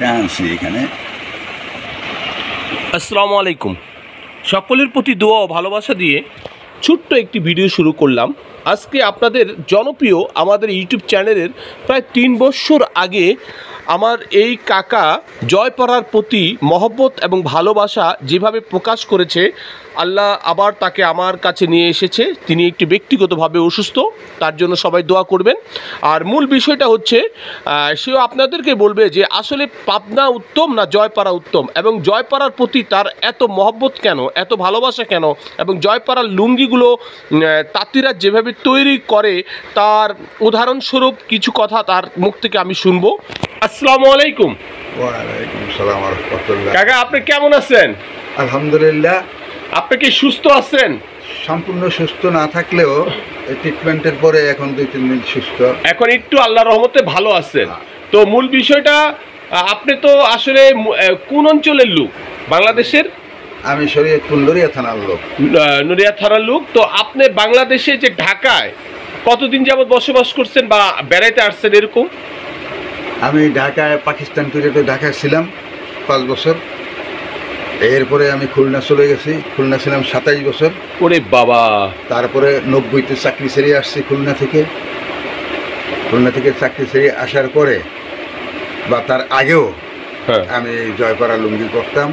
আনছি এখানে। আসসালামু আলাইকুম। সকলের প্রতি দোয়া ও ভালোবাসা দিয়ে ছোট্ট একটি ভিডিও শুরু করলাম। আজকে আপনাদের জনপ্রিয় আমাদের ইউটিউব চ্যানেলের প্রায় 3 বছর আগে আমার এই কাকা জয়পাড়ার প্রতি মহব্বত এবং ভালোবাসা যেভাবে প্রকাশ করেছে, আল্লাহ আবার তাকে আমার কাছে নিয়ে এসেছে। তিনি একটি ব্যক্তিগতভাবে অসুস্থ, তার জন্য সবাই দোয়া করবেন। আর মূল বিষয়টা হচ্ছে সেও আপনাদেরকে বলবে যে আসলে পাবনা উত্তম না জয়পাড়া উত্তম, এবং জয়পাড়ার প্রতি তার এত মহব্বত কেন, এত ভালোবাসা কেন, এবং জয়পাড়ার লুঙ্গিগুলো তাঁতিরা যেভাবে তৈরি করে তার উদাহরণস্বরূপ কিছু কথা তার মুখ থেকে আমি শুনবো। আসসালামু আলাইকুম। ওয়ালাইকুম সালাম ওয়া রাহমাতুল্লাহ। কাকা, আপনি কেমন আছেন? আলহামদুলিল্লাহ। আপনি কি সুস্থ আছেন? সম্পূর্ণ সুস্থ না থাকলেও ট্রিটমেন্টের পরে এখন 2-3 দিন সুস্থ। এখন একটু আল্লাহর রহমতে ভালো আছেন। তো মূল বিষয়টা, আপনি তো আসলে কোন অঞ্চলের লোক? বাংলাদেশের? আমি শরীয়তপুর নড়িয়া থানার লোক। নড়িয়া থানার লোক। তো আপনি বাংলাদেশে যে ঢাকায় কতদিন যাবত বসবাস করছেন বা বেড়াইতে আসছেন এরকম? আমি ঢাকায় পাকিস্তান পিরিয়ডে ঢাকায় ছিলাম 5 বছর। এরপরে আমি খুলনা চলে গেছি, খুলনা ছিলাম 27 বছর। ওরে বাবা। তারপরে 90-তে চাকরি ছেড়ে আসছি খুলনা থেকে। খুলনা থেকে চাকরি ছেড়ে আসার পরে বা তার আগেও আমি জয়পাড়া লুঙ্গি করতাম।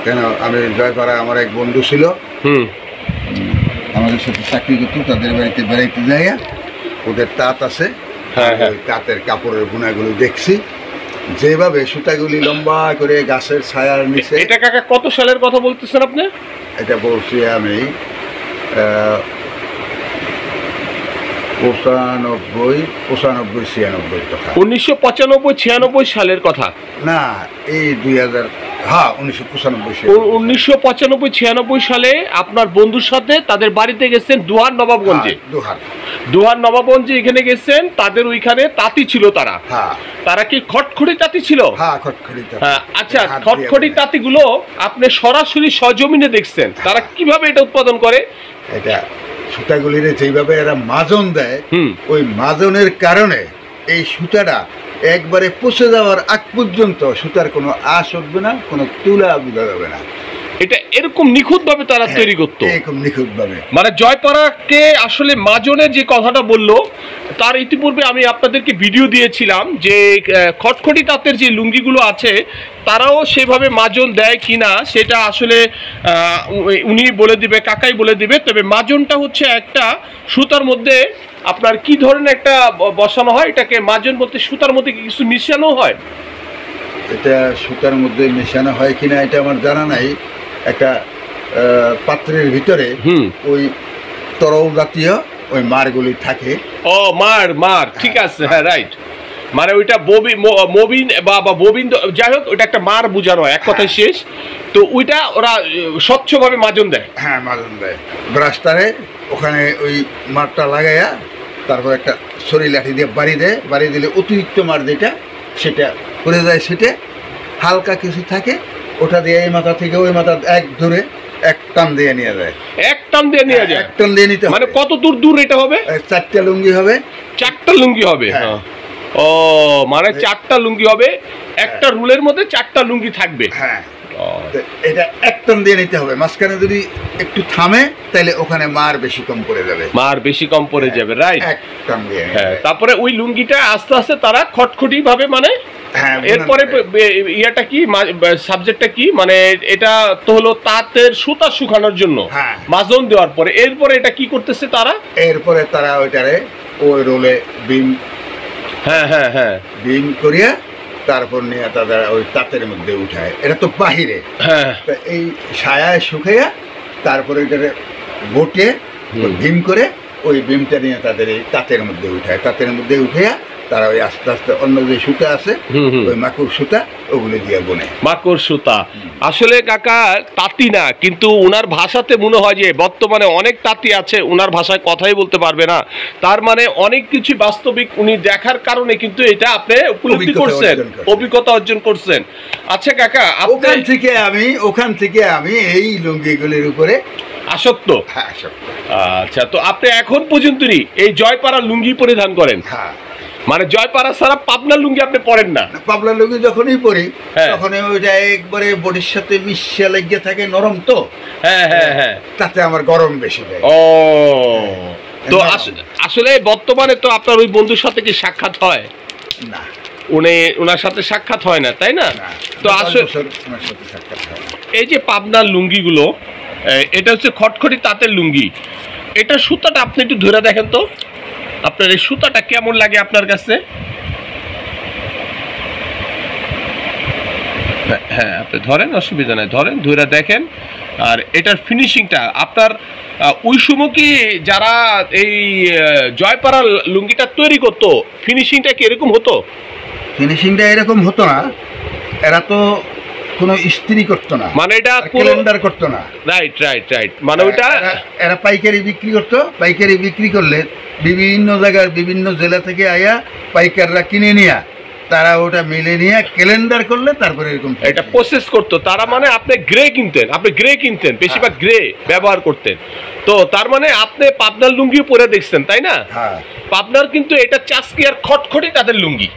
কেন, আমি জয়পাড়া আমার এক বন্ধু ছিল, আমাদের সাথে চাকরি করতো, তাদের বাড়িতে বেড়াইতে যাইয়া ওদের তাঁত আছে, ওই তাঁতের কাপড়ের গুণাগুলো দেখছি, যেভাবে সুতাগুলি লম্বা করে গাছের ছায়ার নিচে। এটা কাকা কত সালের কথা বলতেছেন আপনি? এটা বলছি আমি 95-96 কথা। 1995-96 সালের কথা না, এই 2000, হ্যাঁ 1995-96 সালে আপনার বন্ধুর সাথে তাদের বাড়িতে গেছেন দুহার নবাবগঞ্জে। দুহার নবাবগঞ্জে এখানে গেছেন, তাদের ওইখানে তাঁতি ছিল। তারা কি খটখটি তাঁতি ছিল? আচ্ছা, খটখটি তাঁতিগুলো আপনি সরাসরি সজমিনে দেখছেন তারা কিভাবে এটা উৎপাদন করে? এটা সুতাগুলির যেভাবে এরা মাজন দেয়, ওই মাজনের কারণে এই সুতাটা একবারে পচে যাওয়ার আগ পর্যন্ত সুতার কোনো আঁশ উঠবে না, কোনো তুলা বোঝা যাবে না। এটা এরকম নিখুঁত ভাবে তারা তৈরি করতো, এরকম নিখুঁত ভাবে। মানে জয়পাড়াকে আসলে মাজনের যে কথাটা বললো, তার ইতিপূর্বে আমি আপনাদেরকে ভিডিও দিয়েছিলাম যে খটখটি তাঁতের যে লুঙ্গিগুলো আছে তারাও সেভাবে মাজন দেয় কিনা সেটা আসলে উনি বলে দিবে, কাকাই বলে দিবে। তবে মাজনটা হচ্ছে একটা সুতার মধ্যে আপনার কি ধরনের একটা বসানো হয়, এটাকে মাজন বলতে সুতার মধ্যে কিছু মিশানো হয়। এটা সুতার মধ্যে মেশানো হয় কিনা এটা আমার জানা নাই। একটা পাত্রের ভিতরে ওই তরল জাতীয় ওই মারগুলি থাকে। ও মার, ঠিক আছে, হ্যাঁ রাইট। মানে ওইটা মবিন বা ববিন, যাই হোক ওইটা একটা মার বুঝানো হয়, এক কথায় শেষ। তো ওইটা ওরা স্বচ্ছভাবে মাজন দেয়। হ্যাঁ, মাজন দেয় ব্রাশটারে, ওখানে ওই মারটা লাগাইয়া তারপর একটা ছড়ি লাঠি দিয়ে বাড়ি দিলে অতিরিক্ত মার যেটা সেটা পড়ে যায়, সেটা হালকা কিছু থাকে, ওটা দিয়ে এই মাথা থেকে ওই মাথা ধরে এক টান দিয়ে নিয়ে যায়। এক টান দিয়ে নিতে হবে। মানে কত দূর এটা হবে? 4টা লুঙ্গি হবে। 4টা লুঙ্গি হবে? ও, মানে 4টা লুঙ্গি হবে, একটা রুলের মধ্যে 4টা লুঙ্গি থাকবে। হ্যাঁ, এটা এক টান দিয়ে নিতে হবে। মাঝখানে যদি একটু থামে তাহলে ওখানে মার বেশি কম পড়ে যাবে। রাইট, এক টান দিয়ে। হ্যাঁ, তারপরে ওই লুঙ্গিটা আস্তে আস্তে তারা খটখটি ভাবে, মানে এরপরে ইয়াটা কি, সাবজেক্টটা কি, মানে এটা তো হলো তাঁতের সুতা শুকানোর জন্য মাজন দেওয়ার পরে এরপরে এটা কি করতেছে তারা? এরপরে তারা ওইটারে ওই রোলে বিম বিম করিয়া তারপর নিয়ে তাদের ওই তাঁতের মধ্যে উঠায়। এটা তো বাহিরে, এই ছায়ায় শুকাইয়া তারপরে ওইটারে বটে ভীম করে ওই ভীমটা নিয়ে তাদের এই তাঁতের মধ্যে উঠাইয়া তারা ওই আস্তে আস্তে অন্য যে সুতা আছে ওই মাকুর সুতা ওগুলো দিয়ে বোনে। মাকুর সুতা আসলে কাকা তাঁতি না, কিন্তু ওনার ভাষাতে মনে হয় যে বর্তমানে অনেক তাঁতি আছে ওনার ভাষায় কথাই বলতে পারবে না। তার মানে অনেক কিছু বাস্তবিক উনি দেখার কারণে কিন্তু এটা আপনি উপলব্ধি করছেন, অভিজ্ঞতা অর্জন করছেন। আচ্ছা কাকা, ওখান থেকে আমি এই লুঙ্গিগুলির উপরে আসক্ত। আচ্ছা, তো আপনি এখন পর্যন্তই এই জয়পাড়া লুঙ্গি পরিধান করেন? মানে জয়পাড়া ছাড়া পাবনার লুঙ্গি আপনি পরেন না? পাবনার লুঙ্গি যখনই পরি তখন ওইটা একবারে বডির সাথে মিশে লেগে থাকে, নরম তো। হ্যাঁ হ্যাঁ হ্যাঁ, তাতে আমার গরম বেশি দেয়। ও, তো আসলে বর্তমানে তো আপনার ওই বন্ধুর সাথে কি সাক্ষাৎ হয় না? ওনার সাথে সাক্ষাৎ হয় না, তাই না? তো আসলে এই যে পাবনার লুঙ্গিগুলো, এটা হচ্ছে খটখটি তাঁতের লুঙ্গি। এটা সুতাটা আপনি একটু ধরে দেখেন তো, আপনার এই সুতাটা কেমন লাগে আপনার কাছে? হ্যাঁ, আপনি ধরেন, অসুবিধা নাই, ধরেন, ধরে দেখেন। আর এটার ফিনিশিংটা আপনার ওই সময় কি যারা এই জয়পাড়া লুঙ্গিটা তৈরি করতো, ফিনিশিংটা কি এরকম হতো? ফিনিশিংটা এরকম হতো না, এরা তো কোনো ইস্ত্রি করতো না, মানে এটা ক্যালেন্ডার করতো না। রাইট রাইট রাইট, মানে ওইটা এরা পাইকারি বিক্রি করতো। পাইকারি বিক্রি করলে বিভিন্ন জায়গার বিভিন্ন জেলা থেকে আয়া পাইকাররা কিনে নিয়া তারা ওটা মিলে নিয়ে ক্যালেন্ডার করলে তারপরে এরকম এটা প্রসেস করতো তারা। মানে আপনি গ্রে কিনতেন, বেশিরভাগ গ্রে ব্যবহার করতেন। তো তার মানে আপনি পাবনার লুঙ্গি পরে দেখছেন, তাই না? পাবনার কিন্তু এটা চাষকি আর খটখটি তাদের লুঙ্গি,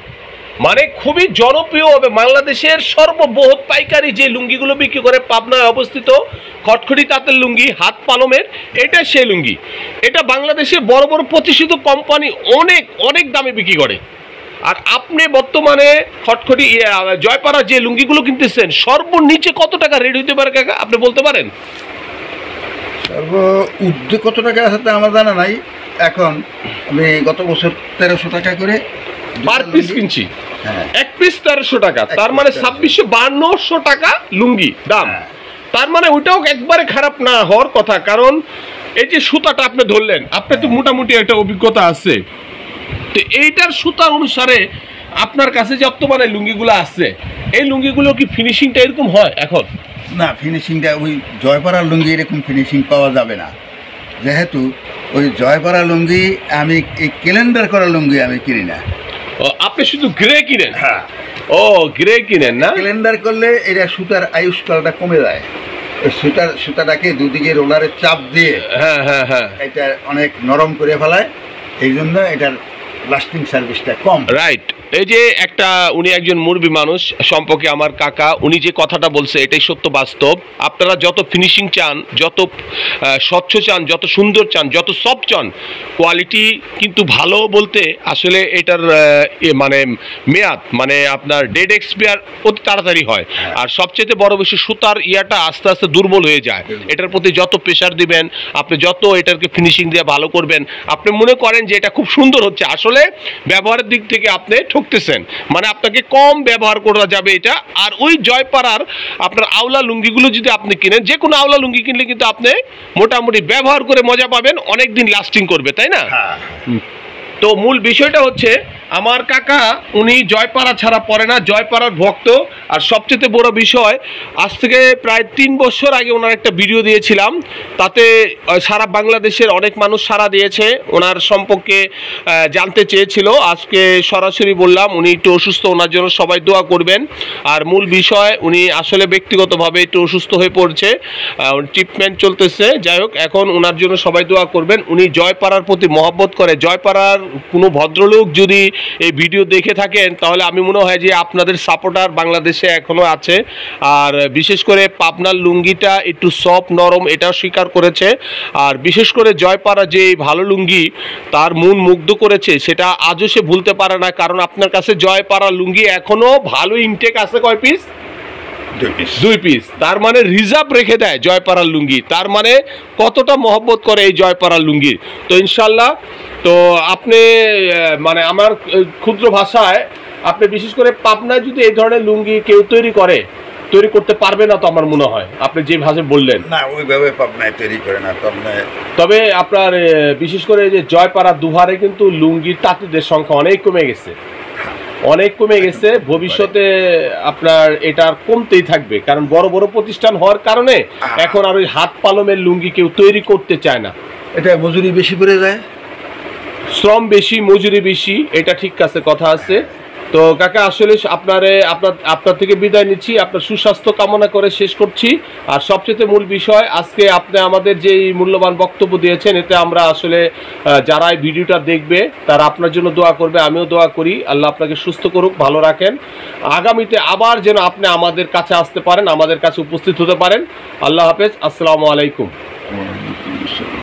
মানে খুবই জনপ্রিয় হবে। বাংলাদেশের সর্ববৃহৎ পাইকারি যে লুঙ্গিগুলো বিক্রি করে পাবনায় অবস্থিত খটখটি তাঁতের লুঙ্গি, হাত পালমের, এটা সেই লুঙ্গি। এটা বাংলাদেশে বড় বড় প্রতিষ্ঠিত কোম্পানি অনেক অনেক দামে বিক্রি করে। আর আপনি বর্তমানে খটখটি জয়পাড়া যে লুঙ্গিগুলো কিনতেছেন, সর্বনিচে কত টাকা রেট হইতে পারে কাকা, আপনি বলতে পারেন? সর্বোচ্চ কত টাকা আছে তা আমার জানা নাই। এখন আমি গত বছর 1300 টাকা করে পার পিস কিনছি। এক পিস 1300 টাকা, তার মানে 2652 টাকা লুঙ্গি দাম। তার মানে ওইটাও একবারে খারাপ না হওয়ার কথা, কারণ এই যে সুতাটা আপনি ধরলেন, আপনার তো মোটামুটি একটা অভিজ্ঞতা আছে। তো এইটার সুতা অনুসারে আপনার কাছে যে বর্তমানে লুঙ্গিগুলো আছে, এই লুঙ্গিগুলো কি ফিনিশিংটা এরকম হয় এখন? না, ফিনিশিংটা ওই জয়পাড়ার লুঙ্গি এরকম ফিনিশিং পাওয়া যাবে না, যেহেতু ওই জয়পাড়া লুঙ্গি আমি এই ক্যালেন্ডার করা লুঙ্গি আমি কিনি না। আপনি শুধু গ্রে কিনেন? হ্যাঁ। ও, গ্রে কিনেন না? ক্যালেন্ডার করলে এটা সুতার আয়ুষ্কালটা কমে যায়। সুতাটাকে দুদিকে রোলারে চাপ দিয়ে এটা অনেক নরম করে ফেলায়, এই জন্য এটার লাস্টিং সার্ভিসটা কম। রাইট। এই যে একটা উনি একজন মুরবি মানুষ সম্পর্কে আমার কাকা, উনি যে কথাটা বলছে এটাই সত্য, বাস্তব। আপনারা যত ফিনিশিং চান, যত স্বচ্ছ চান, যত সুন্দর চান, যত সফট চান, কোয়ালিটি কিন্তু ভালো বলতে আসলে এটার মানে মেয়াদ, মানে আপনার ডেড এক্সপায়ার অতি তাড়াতাড়ি হয়। আর সবচেয়ে বড় বিষয় সুতার ইয়াটা আস্তে আস্তে দুর্বল হয়ে যায়। এটার প্রতি যত প্রেশার দিবেন, আপনি যত এটাকে ফিনিশিং দিয়ে ভালো করবেন, আপনি মনে করেন যে এটা খুব সুন্দর হচ্ছে, আসলে ব্যবহারের দিক থেকে আপনি ঠকতেছেন। মানে আপনাকে কম ব্যবহার করা যাবে এটা। আর ওই জয়পাড়ার আপনার আওলা লুঙ্গিগুলো যদি আপনি কিনেন, যে কোনো আওলা লুঙ্গি কিনলে কিন্তু আপনি মোটামুটি ব্যবহার করে মজা পাবেন, অনেক দিন লাস্টিং করবে, তাই না? তো মূল বিষয়টা হচ্ছে আমার কাকা উনি জয়পাড়া ছাড়া পড়ে না, জয়পাড়ার ভক্ত। আর সবচেয়ে বড় বিষয়, আজ থেকে প্রায় 3 বছর আগে ওনার একটা ভিডিও দিয়েছিলাম, তাতে সারা বাংলাদেশের অনেক মানুষ সাড়া দিয়েছে, ওনার সম্পর্কে জানতে চেয়েছিল। আজকে সরাসরি বললাম উনি একটু অসুস্থ, ওনার জন্য সবাই দোয়া করবেন। আর মূল বিষয়, উনি আসলে ব্যক্তিগতভাবে একটু অসুস্থ হয়ে পড়ছে, ট্রিটমেন্ট চলতেছে। যাই হোক, এখন ওনার জন্য সবাই দোয়া করবেন। উনি জয়পাড়ার প্রতি মহব্বত করে। জয়পাড়ার কোনো ভদ্রলোক যদি এই ভিডিও দেখে থাকেন, তাহলে আমি মনে হয় যে আপনাদের সাপোর্টার বাংলাদেশে এখনো আছে। আর বিশেষ করে পাবনার লুঙ্গিটা একটু সফট নরম, এটাও স্বীকার করেছে। আর বিশেষ করে জয়পাড়া যে ভালো লুঙ্গি তার মন মুগ্ধ করেছে, সেটা আজও সে ভুলতে পারে না। কারণ আপনার কাছে জয়পাড়া লুঙ্গি এখনো ভালো ইনটেক আছে। কয় পিস? 2 পিস। তার মানে রিজার্ভ রেখে দেয় জয়পাড়ার লুঙ্গি। তার মানে কতটা মহব্বত করে এই জয়পাড়ার লুঙ্গির। তো ইনশাল্লাহ, তো আপনি মানে আমার ক্ষুদ্র ভাষায়, আপনি বিশেষ করে পাবনায় যদি এই ধরনের লুঙ্গি কেউ তৈরি করতে পারবে না তো আমার মনে হয়, আপনি যে ভাষায় বললেন না, ওইভাবে পাবনায় তৈরি করে না পাবনায়। তবে আপনার বিশেষ করে যে জয়পাড়া দুহারে কিন্তু লুঙ্গির তাঁতিদের সংখ্যা অনেক কমে গেছে, অনেক কমে গেছে। ভবিষ্যতে আপনার এটা আর কমতেই থাকবে, কারণ বড় বড় প্রতিষ্ঠান হওয়ার কারণে এখন আর ওই হাত পালমের লুঙ্গি কেউ তৈরি করতে চায় না। এটা মজুরি বেশি পড়ে যায়, শ্রম বেশি, মজুরি বেশি, এটা ঠিক আছে, কথা আছে। তো কাকা আসলে আপনার থেকে বিদায় নিচ্ছি, আপনার সুস্বাস্থ্য কামনা করে শেষ করছি। আর সবচেয়ে মূল বিষয়, আজকে আপনি আমাদের যে মূল্যবান বক্তব্য দিয়েছেন, এতে আমরা আসলে যারা এই ভিডিওটা দেখবে তারা আপনার জন্য দোয়া করবে, আমিও দোয়া করি। আল্লাহ আপনাকে সুস্থ করুক, ভালো রাখেন। আগামীতে আবার যেন আপনি আমাদের কাছে আসতে পারেন, আমাদের কাছে উপস্থিত হতে পারেন। আল্লাহ হাফেজ, আসসালামু আলাইকুম।